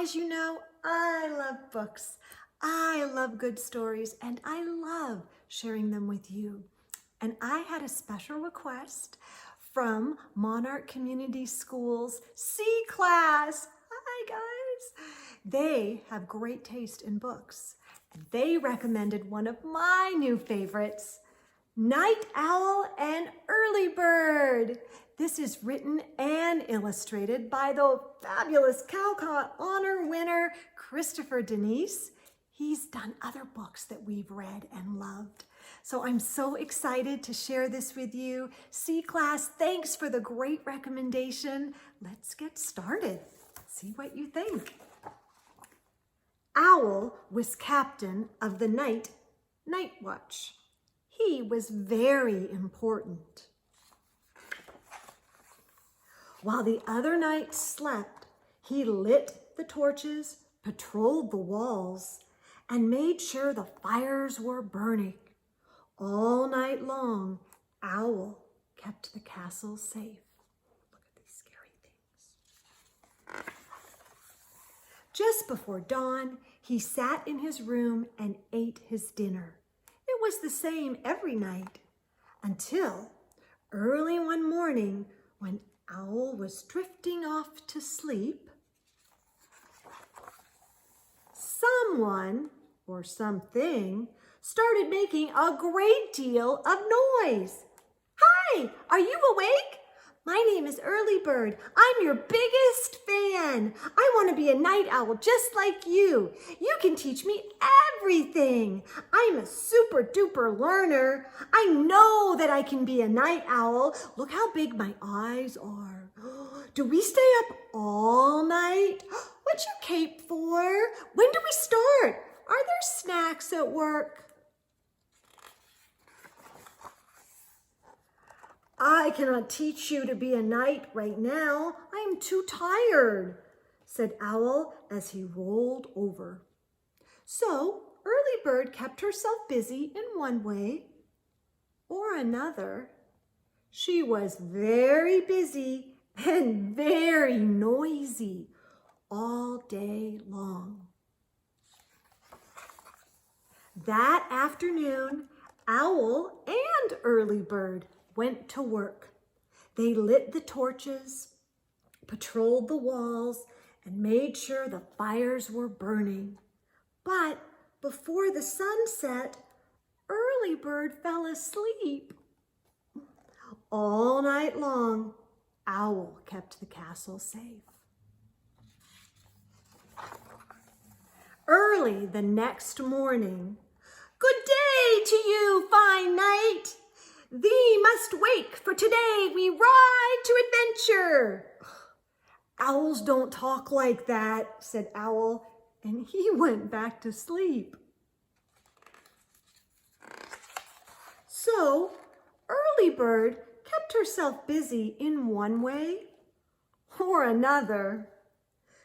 As you know, I love books. I love good stories, and I love sharing them with you. And I had a special request from Monarch Community Schools C class. Hi, guys. They have great taste in books, and they recommended one of my new favorites, Night Owl and Early Bird. This is written and illustrated by the fabulous Caldecott Honor winner, Christopher Denise. He's done other books that we've read and loved. So I'm so excited to share this with you. C-Class, thanks for the great recommendation. Let's get started. See what you think. Owl was captain of the night watch. He was very important. While the other knights slept, he lit the torches, patrolled the walls, and made sure the fires were burning. All night long, Owl kept the castle safe. Look at these scary things. Just before dawn, he sat in his room and ate his dinner. It was the same every night until early one morning when Owl was drifting off to sleep. Someone or something started making a great deal of noise. Hi, are you awake? My name is Early Bird. I'm your biggest fan. I want to be a night owl just like you. You can teach me everything. I'm a super duper learner. I know that I can be a night owl. Look how big my eyes are. Do we stay up all night? What's your cape for? When do we start? Are there snacks at work? I cannot teach you to be a knight right now. I am too tired, said Owl as he rolled over. So Early Bird kept herself busy in one way or another. She was very busy and very noisy all day long. That afternoon, Owl and Early Bird went to work. They lit the torches, patrolled the walls, and made sure the fires were burning. But before the sun set, Early Bird fell asleep. All night long, Owl kept the castle safe. Early the next morning, "Good day to you, fine knight. Thee must wake, for today we ride to adventure." "Owls don't talk like that," said Owl, and he went back to sleep. So Early Bird kept herself busy in one way or another.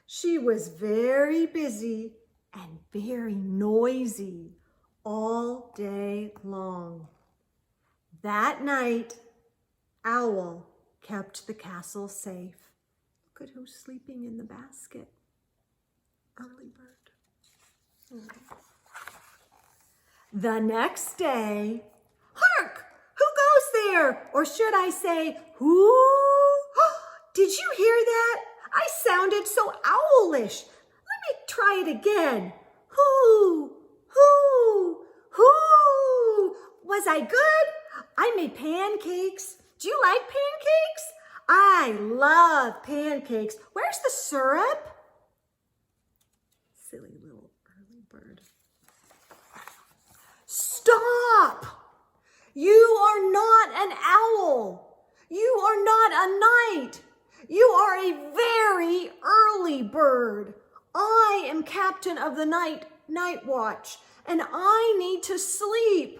She was very busy and very noisy all day long. That night, Owl kept the castle safe. Look at who's sleeping in the basket. Early Bird. The next day, hark! Who goes there? Or should I say, who? Did you hear that? I sounded so owlish. Let me try it again. Who? Who? Who? Was I good? I made pancakes. Do you like pancakes? I love pancakes. Where's the syrup? Silly little Early Bird. Stop! You are not an owl. You are not a knight. You are a very early bird. I am captain of the night watch, and I need to sleep.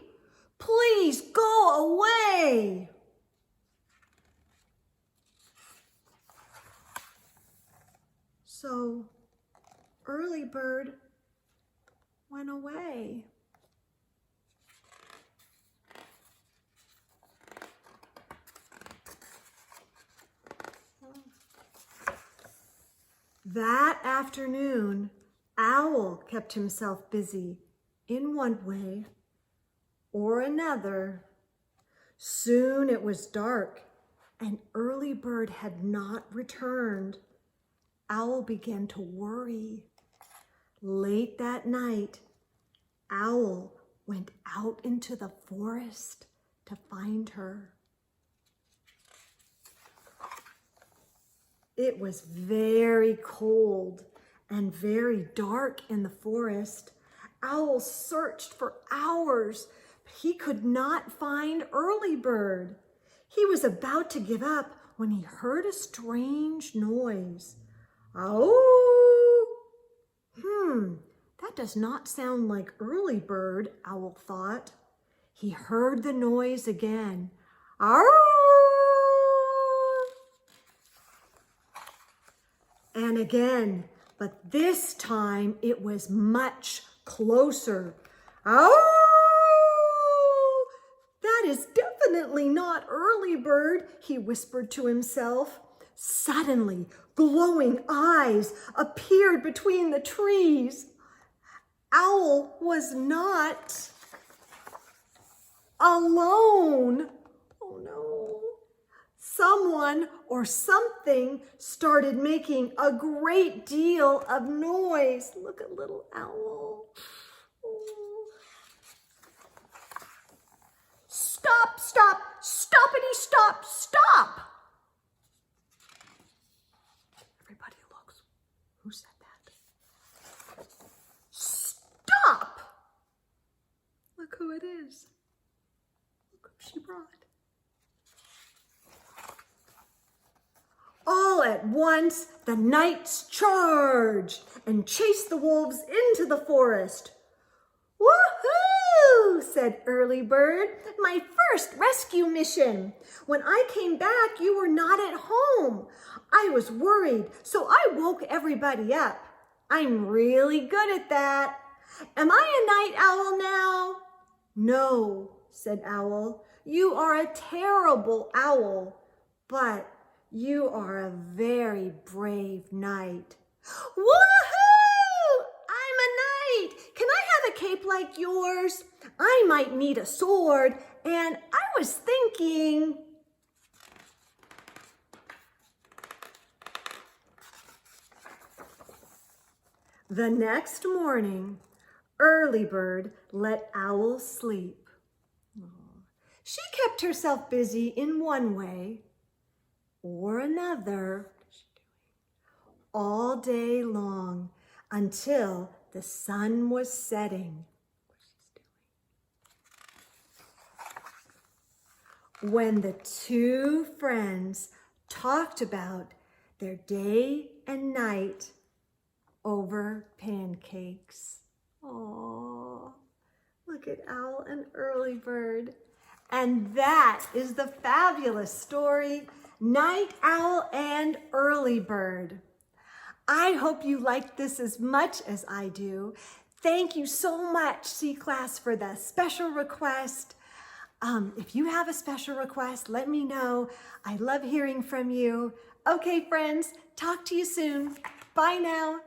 Please go away. So Early Bird went away. That afternoon, Owl kept himself busy in one way or another. Soon it was dark and Early Bird had not returned. Owl began to worry. Late that night, Owl went out into the forest to find her. It was very cold and very dark in the forest. Owl searched for hours, but he could not find Early Bird. He was about to give up when he heard a strange noise. "Oh, that does not sound like Early Bird," Owl thought. He heard the noise again. "Oh!" And again, but this time it was much closer. "Oh, that is definitely not Early Bird," he whispered to himself. Suddenly, glowing eyes appeared between the trees. Owl was not alone. Oh no. Someone or something started making a great deal of noise. Look at little Owl. Oh. "Stop, stop, stoppity, stop, stop." Everybody looks. Who said that? Stop! Look who it is. Look who she brought. All at once, the knights charged and chased the wolves into the forest. "Woohoo!" said Early Bird. "My first rescue mission. When I came back, you were not at home. I was worried, so I woke everybody up. I'm really good at that. Am I a night owl now?" "No," said Owl. "You are a terrible owl, but you are a very brave knight." "Woohoo! I'm a knight. Can I have a cape like yours? I might need a sword, and I was thinking..." The next morning, Early Bird let Owl sleep. She kept herself busy in one way or another all day long until the sun was setting. When the two friends talked about their day and night over pancakes. Oh, look at Owl and Early Bird. And that is the fabulous story, Night Owl and Early Bird. I hope you liked this as much as I do. Thank you so much, C-Class, for the special request. If you have a special request, let me know. I love hearing from you. Okay, friends, talk to you soon. Bye now.